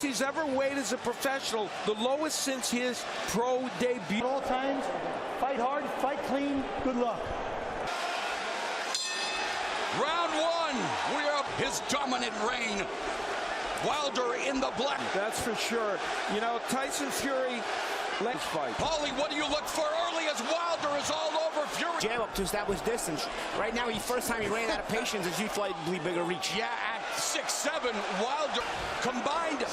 he's ever weighed as a professional, the lowest since his pro debut. At all times, fight hard, fight clean, good luck. Round one, we're up his dominant reign. Wilder in the black. That's for sure. You know, Tyson Fury, let's fight. Paulie, what do you look for early as Wilder is all over Fury? Jab up to establish distance. Right now, first time he ran out of patience as he slightly bigger reach. Yeah, at 6'7", Wilder combined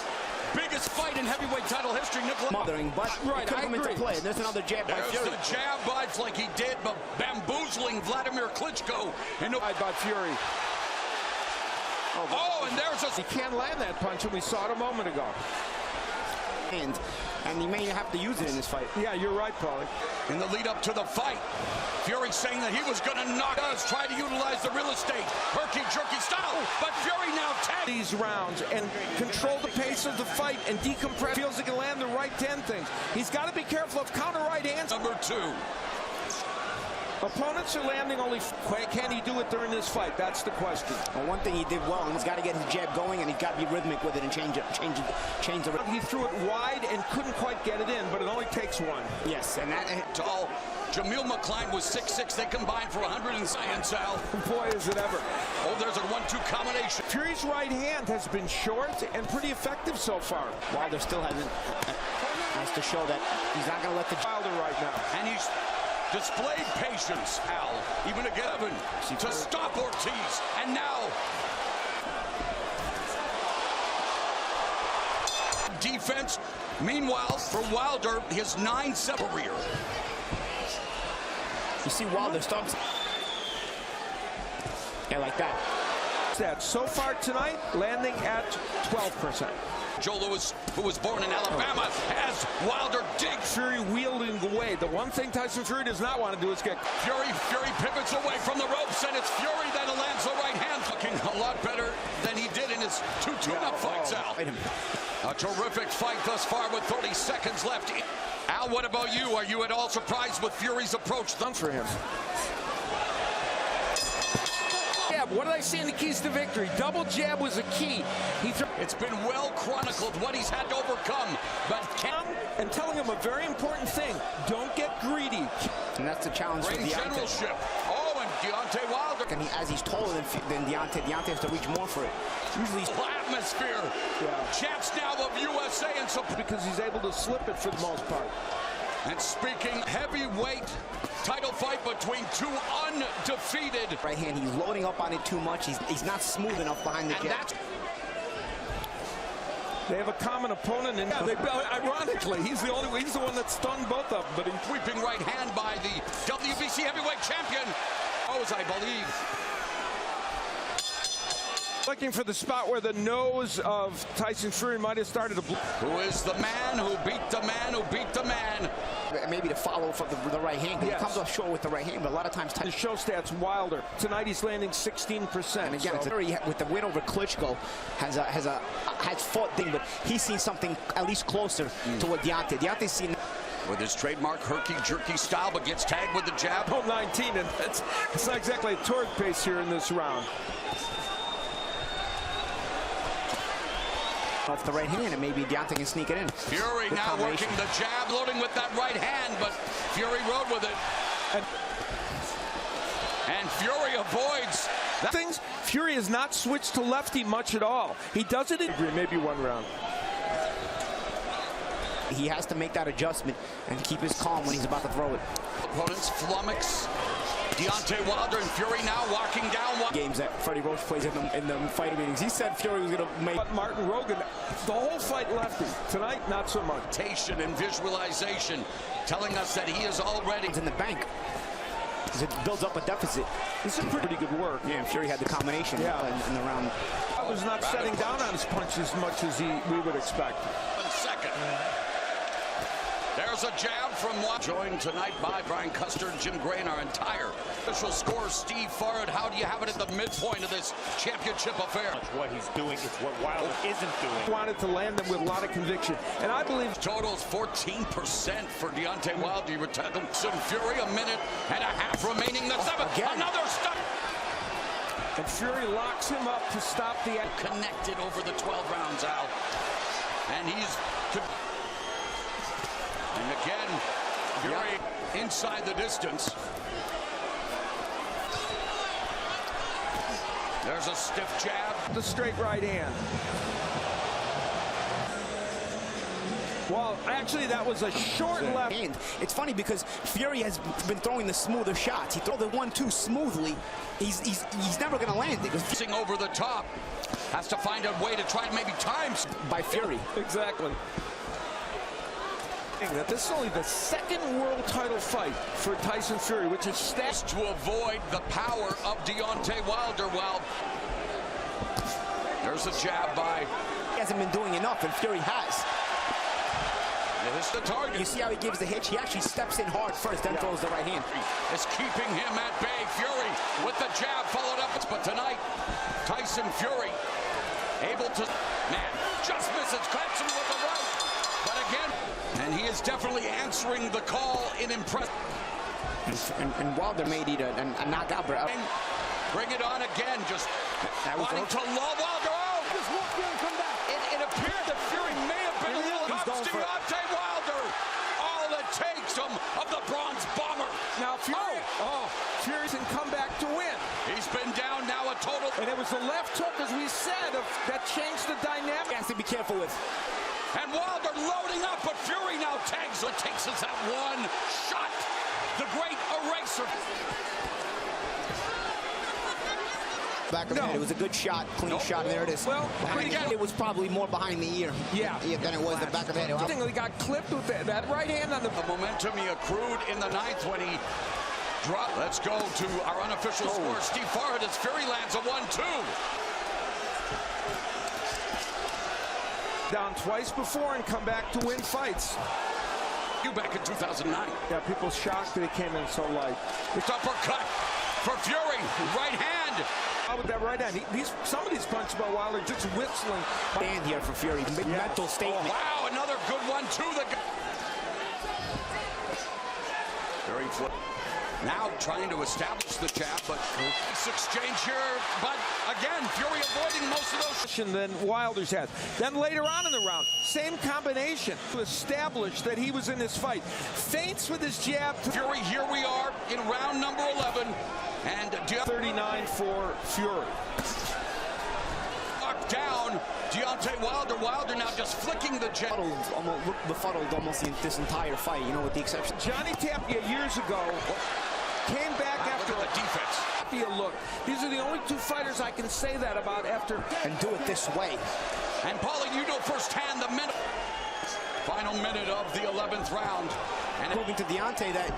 biggest fight in heavyweight title history. Mothering, but right, come into play. There's another jab by Fury. There's the jab by like he did, but bamboozling Vladimir Klitschko. And no, by Fury. Oh, and there's a... He can't land that punch, and we saw it a moment ago. And he may have to use it in this fight. Yeah, you're right, Paulie. In the lead up to the fight, Fury saying that he was going to knock us, try to utilize the real estate, herky-jerky style, but Fury now tags these rounds and control the pace of the fight and decompress. Feels he can land the right 10 things. He's got to be careful of counter right hands. Number 2. Opponents are landing only. Can he do it during this fight? That's the question. Well, one thing he did well, he's got to get his jab going, and he's got to be rhythmic with it and change the. He threw it wide and couldn't quite get it in, but it only takes one. Yes, and that tall. Jamil McCline was 6'6". They combined for 100 in science, Al. Boy, is it ever. Oh, there's a 1-2 combination. Fury's right hand has been short and pretty effective so far. Wilder still has to show that he's not going to let the Wilder right now. And he's displayed patience, Al, even again to stop Ortiz. And now defense. Meanwhile, for Wilder, his 9-7 career. You see Wilder stops. Yeah, like that. So far tonight, landing at 12%. Joe Louis, who was born in Alabama, has Wilder dig. Fury wielding away. The one thing Tyson Fury does not want to do is get Fury pivots away from the ropes, and it's Fury that lands the right hand. Looking a lot better than he did in his 2 tune-up fights, Al. A terrific fight thus far with 30 seconds left. Al, what about you? Are you at all surprised with Fury's approach? Done for him. What did I say in the keys to victory? Double jab was a key. It's been well chronicled what he's had to overcome, but and telling him a very important thing: don't get greedy. And that's the challenge for Deontay. Generalship. Oh, and Deontay Wilder. And as he's taller than Deontay has to reach more for it. Usually, atmosphere. Yeah. Champs now of USA, and so because he's able to slip it for the most part. And speaking heavyweight title fight between two undefeated. Right hand, he's loading up on it too much. He's not smooth enough behind the jab. They have a common opponent, and ironically, he's the one that stunned both of them. But he's sweeping right hand by the WBC heavyweight champion, I believe. Looking for the spot where the nose of Tyson Fury might have started to bleed. Who is the man who beat the man who beat the man? Maybe to follow from the right hand. Yes. He comes off short with the right hand, but a lot of times the show stats Wilder. Tonight he's landing 16%. And again, Fury with the win over Klitschko has fought thing, but he's seen something at least closer to what Deontay's seen. With his trademark herky-jerky style, but gets tagged with the jab. 19, and it's not exactly a torrid pace here in this round. Off the right hand, and maybe Deontay can sneak it in. Fury now working the jab, loading with that right hand, but Fury rode with it. And Fury avoids. Fury has not switched to lefty much at all. He does it in maybe one round. He has to make that adjustment and keep his calm when he's about to throw it. Opponents flummox. Deontay Wilder and Fury now walking down. Games that Freddie Roach plays in the fighter meetings. He said Fury was going to make. But Martin Rogan, the whole fight lefty. Tonight, not so much. And visualization telling us that he is already in the bank. It builds up a deficit. This is pretty good work. Yeah, and Fury had the combination in the round. I was not setting down on his punch as much as we would expect. 1 second. There's a jab from one. Joined tonight by Brian Custer and Jim Gray, and our entire official score, Steve Farrad. How do you have it at the midpoint of this championship affair? It's what he's doing. It's what Wilder isn't doing. Wanted to land them with a lot of conviction. And I believe totals 14% for Deontay Wilder. He retired Fury, 1.5 minutes remaining. The seventh. Another stop. And Fury locks him up to stop the connected over the 12 rounds, Al. And again, Fury inside the distance. There's a stiff jab. The straight right hand. Well, actually, that was a short left hand. It's funny because Fury has been throwing the smoother shots. He throws the 1-2 smoothly. He's never going to land it. Fishing over the top. Has to find a way to try maybe times by Fury. Exactly. That this is only the second world title fight for Tyson Fury, which is stashed to avoid the power of Deontay Wilder. Well, there's a jab by. He hasn't been doing enough, and Fury has. This is the target. You see how he gives the hitch? He actually steps in hard first, then throws the right hand. Is keeping him at bay. Fury with the jab followed up. But tonight, Tyson Fury able to, just misses, claps him with the right. But again, and he is definitely answering the call in impressive. And Wilder may need a knockout. Bring it on again, just wanting to lull Wilder out. Just walk in and come back. It appeared that Fury may have been a little up to Deontay Wilder. All it takes of the bronze bomber. Now Fury, Fury can come back to win. He's been down now a total. And it was the left hook, as we said, that changed the dynamic. He has to be careful with. And Wilder loading up, but Fury now tags it. Takes us that one shot. The great eraser. Back of the head. It was a good shot, clean shot, and there it is. Well, it was probably more behind the ear. Yeah. Than it was the back of the head. He got clipped with that right hand on the momentum he accrued in the ninth when he dropped. Let's go to our unofficial score. Steve Farhad as Fury lands a 1-2. Down twice before and come back to win fights. You back in 2009. Yeah, people shocked that he came in so light. It's uppercut for Fury. Right hand. How with that right hand? Some of these punches by Wilder just whistling. Stand here for Fury. Big mental statement. Wow, another good one too. Very flip. Now trying to establish the jab, but this exchange here. But again, Fury avoiding most of those. Than Wilder's had. Then later on in the round, same combination to establish that he was in this fight. Feints with his jab. Fury, here we are in round number 11. And 39 for Fury. Knocked down Deontay Wilder. Wilder now just flicking the jab. Befuddled almost this entire fight, with the exception. Johnny Tapia years ago came back after the defense. Tapia look. These are the only two fighters I can say that about after. And do it this way. And Paulie, you know firsthand the minute. Final minute of the 11th round. And proving to Deontay that,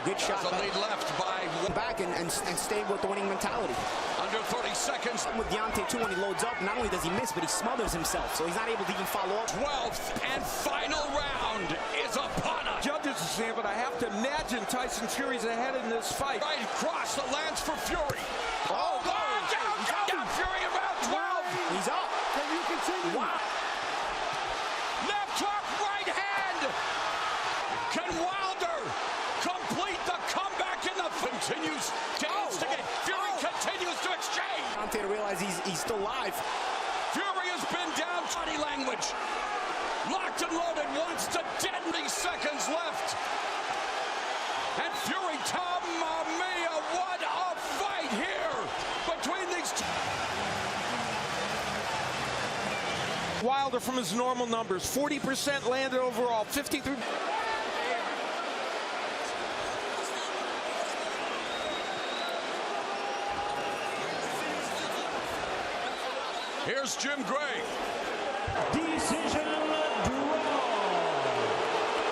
good shot. The lead left by back and stay with the winning mentality. Under 30 seconds. With Deontay, too, when he loads up, not only does he miss, but he smothers himself, so he's not able to even follow up. 12th and final round is upon us. Judges are saying, but I have to imagine Tyson Fury's ahead in this fight. Right across the lands for Fury. Down Fury about 12. He's up. Can you continue? Wow. Left hook, right hand. Can Wilder complete the comeback in the continues to instigate? Fury continues to exchange. Deontay to realize he's still live. Fury has been down. Body language. Locked and loaded. Wants to 10 seconds left. And Fury, Mamma Mia, what a fight here between these two. Wilder from his normal numbers, 40% landed overall, 53. Here's Jim Gray. Decision draw.